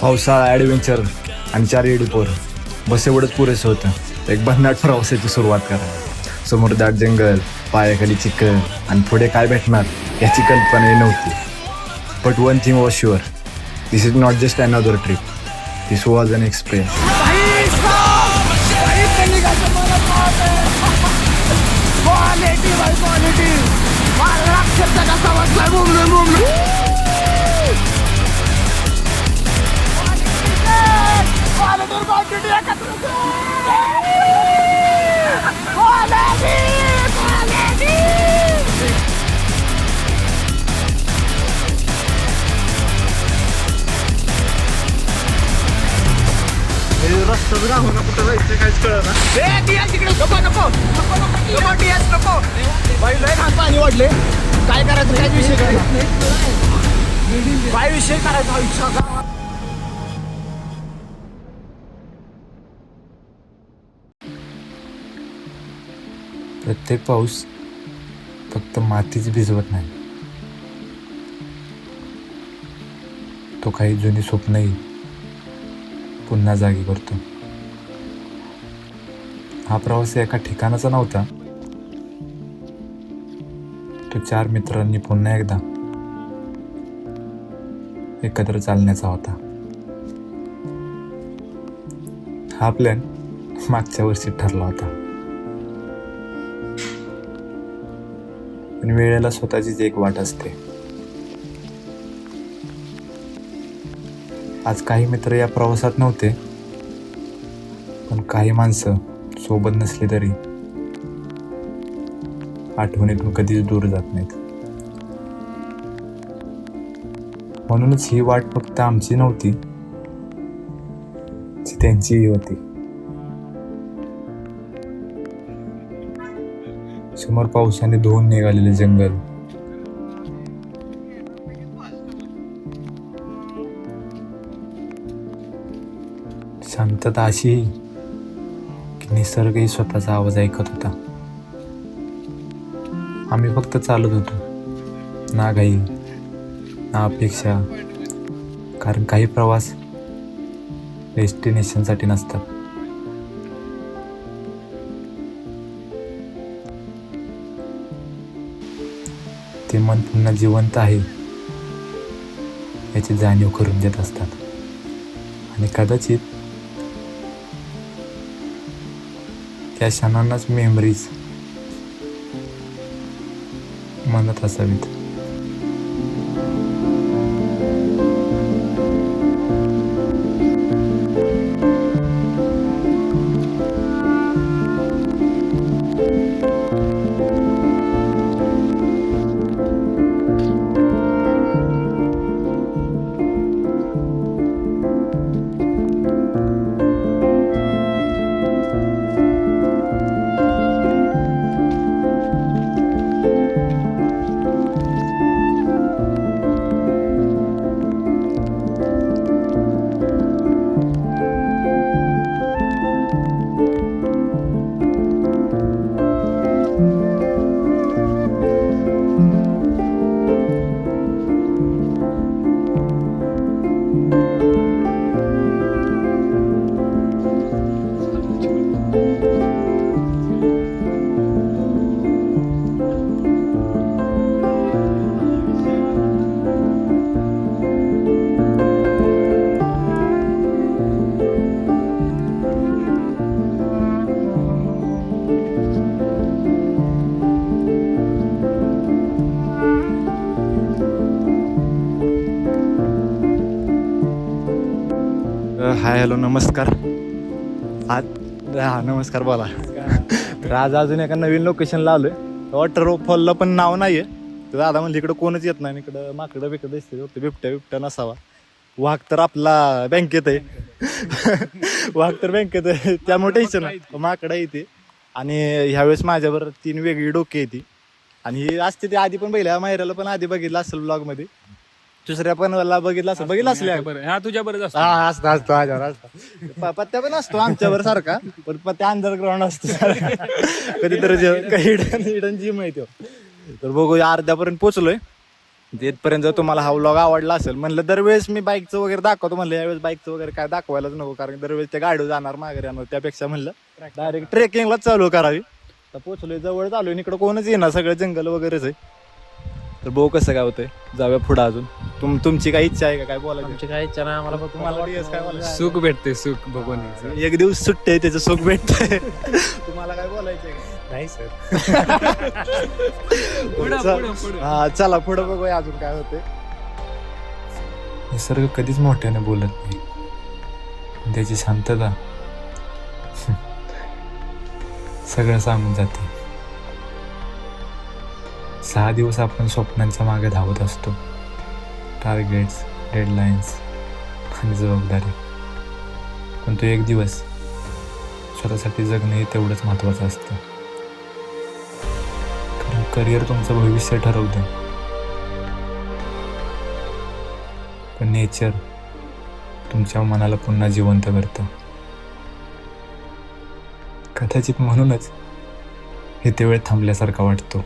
पावसाळा ॲडव्हेंचर आणि 4 एडी पोरं बस एवढंच पुरेसं होतं एक भन्नाट प्रवासाची सुरुवात करायला. समोर दाट जंगल, पायाखाली चिखल आणि पुढे काय भेटणार याची कल्पनाही नव्हती. But one thing was sure, this is not just another trip, this was an experience. रस्ताच गावना कुठं जायचं काहीच कळलं ना. पाणी वाढले काय करायचं काय विषय काय विषय करायचा. प्रत्येक पाऊस फक्त मातीच भिजवत नाही, तो काही जुनी स्वप्नही पुन्हा जागी करतो. हा प्रवास एका ठिकाणाचा नव्हता, तो 4 मित्रांनी पुन्हा एकदा एकत्र चालण्याचा होता. हा प्लॅन मागच्या वर्षी ठरला होता, पण वेळेला स्वतःचीच एक वाट असते. आज काही मित्र या प्रवासात नव्हते, पण काही माणसं सोबत नसली तरी आठवणीतून कधीच दूर जात नाहीत. म्हणूनच ही वाट फक्त आमची नव्हती, ती त्यांचीही होती. समोर पावसाने धुवून निघालेले जंगल, शांतता अशी की निसर्गही स्वतःचा आवाज ऐकत होता. आम्ही फक्त चालत होतो, ना घाई ना अपेक्षा, कारण काही प्रवास डेस्टिनेशनसाठी नसतात. ते मन पुन्हा जिवंत आहे याची जाणीव करून देत असतात. आणि कदाचित त्या क्षणांनाच मेमरीज म्हणत असावीत. हाय हॅलो नमस्कार. नमस्कार बोला. तर आज अजून एका नवीन लोकेशनला आलोय. वॉटरफॉलला पण नाव नाहीये. तर दादा म्हणजे इकडं कोणच येत नाही, इकडं माकडं बिकडं दिसते, बिबट्या नसावा. वाघ तर आपला बँकेत आहे. वाघ तर बँकेत आहे, त्यामुळे टेन्शन नाही. माकडं येते. आणि ह्यावेळेस माझ्यावर 3 वेगळी डोके येते. आणि ही असते ते आधी पण पहिल्या माहेराला पण आधी बघितलं असेल ब्लॉग मध्ये, दुसऱ्या पण बघितलं असेल. हा तुझ्या बरं असतो माझ्यावर पत्त्या पण असतो आमच्यावर सारखा, पण पत्त्या अंडरग्राऊंड असतो. कधीतरी हिडन जिम आहे तो. तर बघू अर्ध्यापर्यंत पोचलोय. तिथपर्यंत जर तुम्हाला हा व्लॉग आवडला असेल, म्हणलं दरवेळेस मी बाईकचं वगैरे दाखवतो, म्हणलं यावेळेस बाईकचं वगैरे काय दाखवायलाच नको, कारण दरवेळेस त्या गाडीवर जाणार माघारी आणणार, त्यापेक्षा म्हणलं डायरेक्ट ट्रेकिंगलाच चालू करावी. तर पोचलोय, जवळ चालू इकडं कोणच येणार, सगळं जंगल वगैरेच आहे. तर बघू कसं काय होतंय, जाऊया पुढं अजून. तुमची काय इच्छा आहे का, काय बोलायचं? आमची काय इच्छा नाही आम्हाला, तुम्हाला काय बोलायचं? सुख भेटते, सुख बघून एक दिवस सुट्टे त्याचं सुख भेटतंय. तुम्हाला काय बोलायचंय? नाही सर. हा चला पुढं बघूया अजून काय होते. निसर्ग कधीच मोठ्याने बोलत नाही, त्याची शांतता सगळं सांगून जाते. 6 दिवस आपण स्वप्नांच्या मागे धावत असतो, टार्गेट्स, डेडलाईन्स आणि जबाबदारी. पण तो एक दिवस स्वतःसाठी जगणं हे तेवढंच महत्त्वाचं असतं. कारण करिअर तुमचं भविष्य ठरवतं, पण नेचर तुमच्या मनाला पुन्हा जिवंत करतं. कदाचित म्हणूनच हे ते वेळ थांबल्यासारखा वाटतो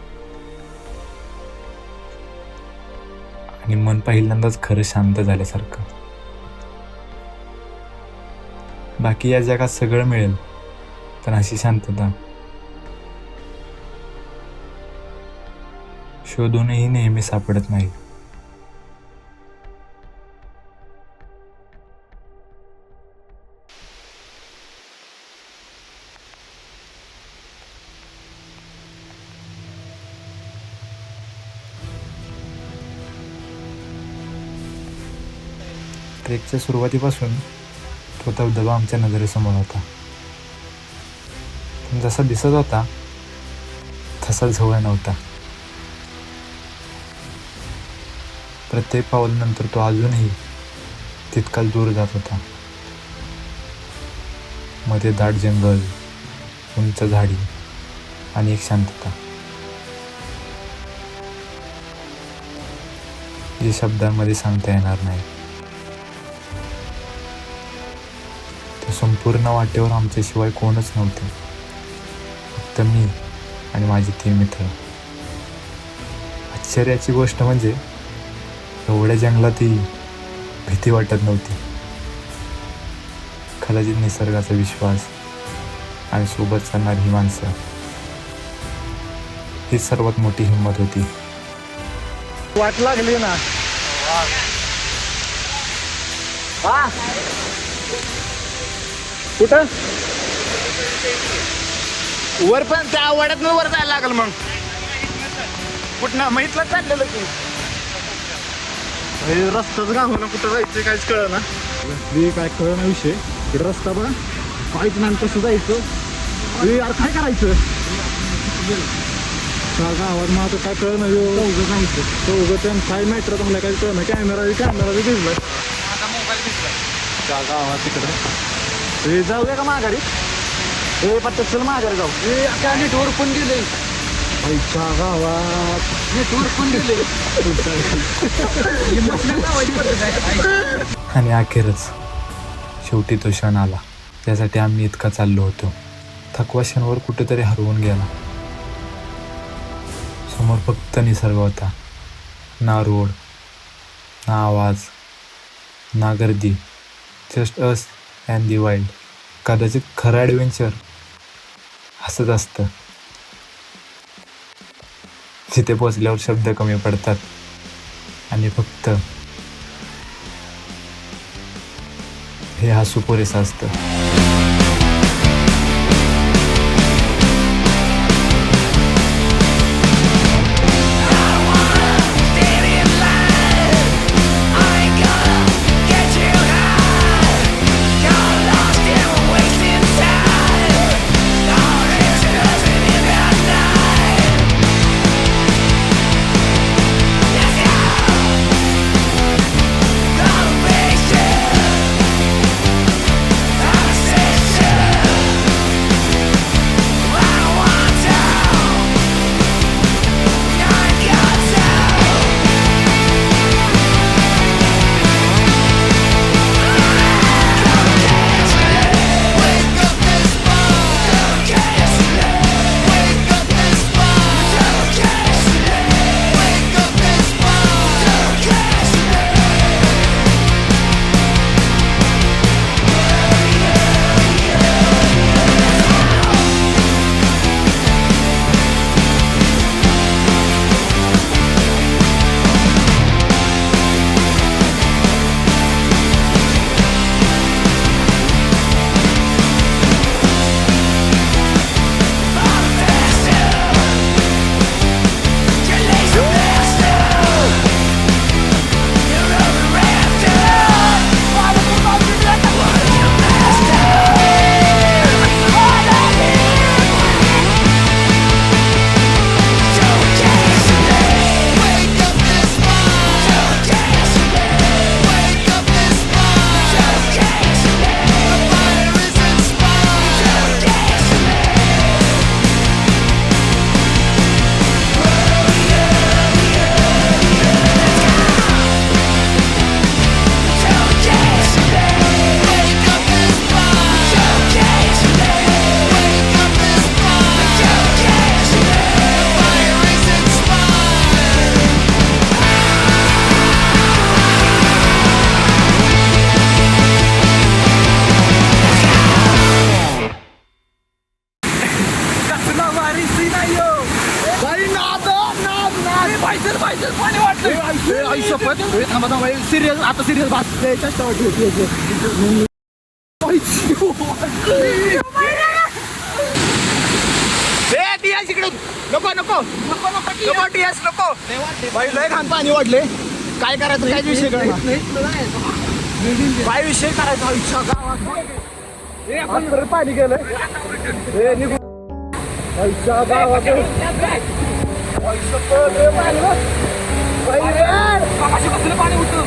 आणि मन पहिल्यांदाच खरं शांत झाल्यासारखं. बाकी या जगात सगळं मिळेल, पण अशी शांतता शोधूनही नेहमी सापडत नाही. ट्रेकच्या सुरुवातीपासून तो धबधबा आमच्या नजरेसमोर होता, पण जसा दिसत होता तसा जवळ नव्हता. प्रत्येक पाऊलनंतर तो अजूनही तितकाच दूर जात होता. मध्ये दाट जंगल, उंच झाडी आणि एक शांतता जी शब्दांमध्ये सांगता येणार नाही. त्या संपूर्ण वाटेवर आमच्याशिवाय कोणच नव्हते, फक्त मी आणि माझे 3 मित्र. आश्चर्याची गोष्ट म्हणजे एवढ्या जंगलातही भीती वाटत नव्हती. कदाचित निसर्गाचा विश्वास आणि सोबत चालणारी ही माणसं ही सर्वात मोठी हिंमत होती. वाट लागली ना. कुठं वर, पण त्या वाड्यात वर जायला लागल. मग कुठं माहितलं चाललेलं की रस्ताच गाव ना, कुठं जायचं काहीच कळ ना. काय कळ ना विषय. इकडे रस्ता बघा, काहीच नाही, कसं जायचं यार, काय करायचं गावात. मग आता काय कळ ना, जायचं काय मॅटर तुम्हाला काही कळ ना. कॅमेरा भिजलाय त्या गावात तिकडे. जाऊया का माघारी? पत्ता चल माघारी जाऊ. नेटवर पण गेले गावात, नेटवर पण गेले. आणि अखेरच शेवटी तो क्षण आला, त्यासाठी आम्ही इतका चाललो होतो. थकवा क्षणवर कुठेतरी हरवून गेला. समोर फक्त निसर्ग होता, ना रोड, ना आवाज, ना गर्दी, just us and the wild. कदाचित खरं ॲडव्हेंचर असंच असतं, तिथे पोचल्यावर शब्द कमी पडतात आणि फक्त हे हसू पुरेसं असतं. सिरियस आता सिरियस नको नको नको नको टीएस नको बाई लय घाण पाणी वाढले काय करायचं काय विषय काय विषय करायचा इच्छा गावात पाणी गेलं पैसा गावात पाणी उठतो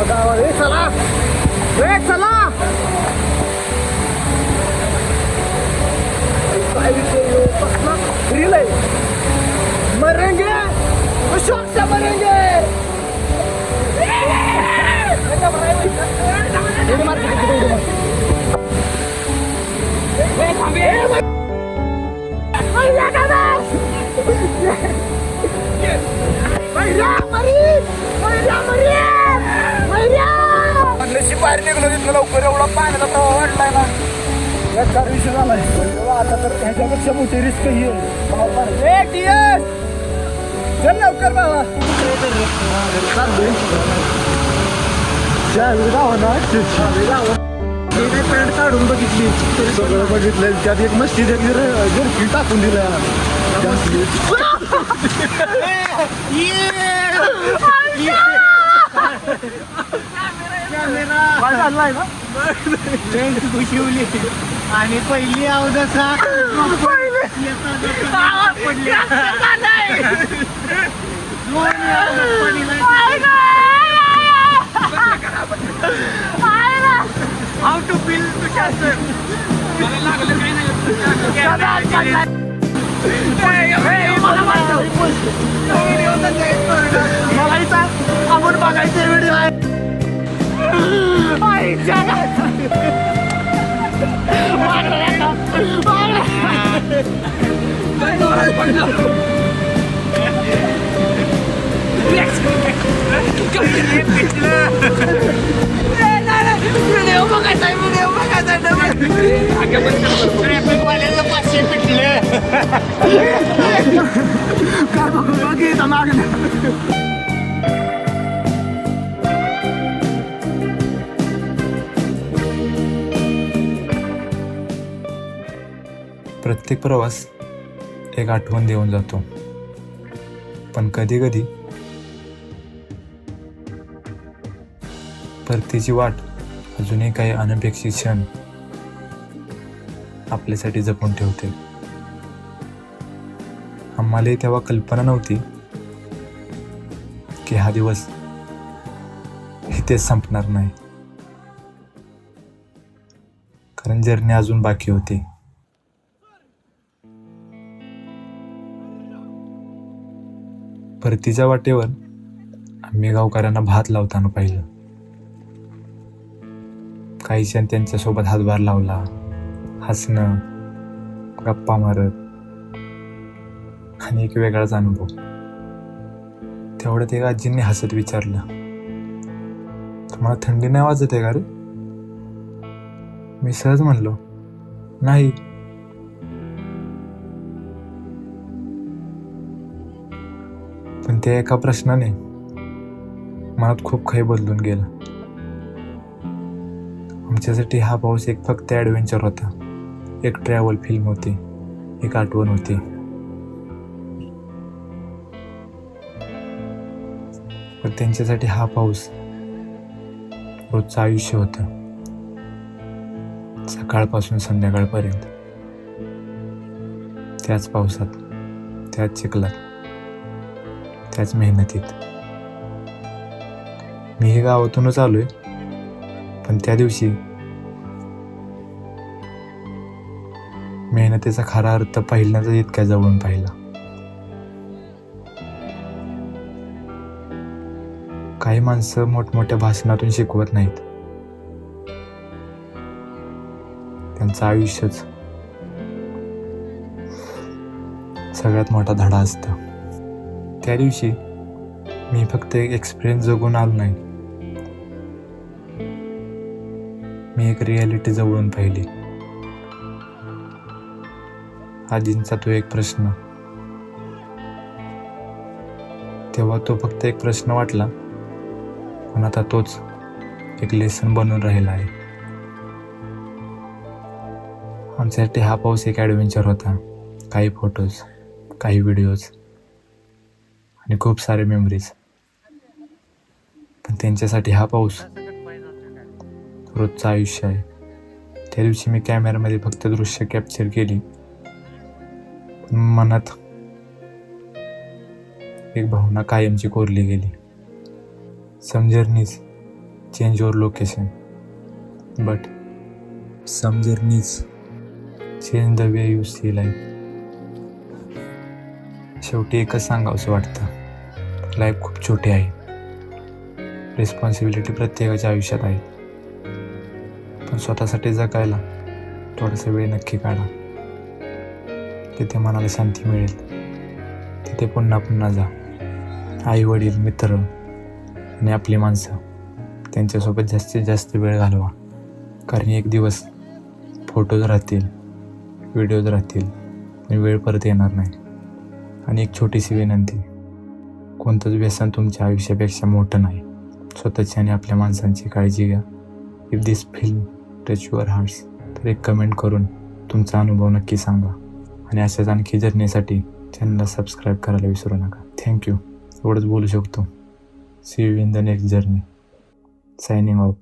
गावात चला चला मरेंगे शौक से मरेंगे बाहेर निघलो तिथं लवकर एवढा पाण्याचा प्रवाह वाढलाय ना याचा विषय झालाय आता तर ह्याच्यापेक्षा मोठी रिस्क ही आहे चल लवकर बाबा पॅन्ट काढून बघितली सगळं बघितलं त्यात एक मस्ती जर्की टाकून दिलं घुशिवली आणि पहिली अवदसा हाऊ टू फील मला आपण बघायचं व्हिडिओ आहे व्हिडिओ बघायचा काय बघू मागणं प्रत्येक प्रवास एक आठवण देऊन जातो, पण कधी कधी परतीची वाट अजूनही काही अनपेक्षित क्षण आपल्यासाठी जपून ठेवते. आम्हालाही तेव्हा कल्पना नव्हती की हा दिवस इथेच संपणार नाही, कारण जर्नी अजून बाकी होती. परतीच्या वाटेवर आम्ही गावकऱ्यांना भात लावताना पाहिलं. काही क्षण त्यांच्यासोबत हातभार लावला, हसणं, गप्पा मारत, आणि एक वेगळाच अनुभव. तेवढ्यात एक आजींनी हसत विचारलं, तुम्हाला थंडी नाही वाजत आहे का रे? मी सहज म्हणलो, नाही. पण त्या एका प्रश्नाने मनात खूप काही बदलून गेलं. आमच्यासाठी हा पाऊस एक फक्त ॲडव्हेंचर होता, एक ट्रॅव्हल फिल्म होती, एक आठवण होती. पण त्यांच्यासाठी हा पाऊस रोजचं आयुष्य होतं, सकाळपासून संध्याकाळपर्यंत. त्याच पावसात, त्याच चिखलात, त्याच मेहनतीत. मीही गावातूनच आलोय, पण त्या दिवशी मेहनतीचा खरा अर्थ पहिल्यांदा इतक्या जवळून पाहिला. काही माणसं मोठमोठ्या भाषणातून शिकवत नाहीत, त्यांचं आयुष्यच सगळ्यात मोठा धडा असतं. त्या दिवशी मी फक्त एक एक्सपिरियन्स जगून आलो नाही, मी एक रिॲलिटी जवळून पाहिली. आजींचा तो एक प्रश्न, तेव्हा तो फक्त एक प्रश्न वाटला, पण आता तोच एक लेसन बनून राहिला आहे. आमच्यासाठी हा पाऊस एक ॲडव्हेंचर होता. काही फोटोज, काही व्हिडिओज आणि खूप सारे मेमरीज. पण त्यांच्यासाठी हा पाऊस रोजचं आयुष्य आहे. त्या दिवशी मी कॅमेऱ्यामध्ये फक्त दृश्य कॅप्चर केली, पण मनात एक भावना कायमची कोरली गेली. Some journeys change your location, but some journeys change the way you see life. शेवटी एकच सांगावंसं वाटतं, लाईफ खूप छोटी आहे. रिस्पॉन्सिबिलिटी प्रत्येकाच्या आयुष्यात आहे, पण स्वतःसाठी जगायला थोडासा वेळ नक्की काढा. तिथे मनाला शांती मिळेल, तिथे पुन्हा पुन्हा जा. आई वडील, मित्र आणि आपली माणसं, त्यांच्यासोबत जास्तीत जास्त वेळ घालवा. कारण एक दिवस फोटोज राहतील, व्हिडिओज राहतील, पण वेळ परत येणार नाही. आणि एक छोटीशी विनंती, कोणतंच व्यसन तुमच्या आयुष्यापेक्षा मोठं नाही. स्वतःची आणि आपल्या माणसांची काळजी घ्या. If this film touch your hearts, तर एक कमेंट करून तुमचा अनुभव नक्की सांगा. आणि अशाच आणखी जर्नीसाठी चॅनलला सबस्क्राईब करायला विसरू नका. थँक्यू. एवढंच बोलू शकतो. See you in the next journey. Signing of.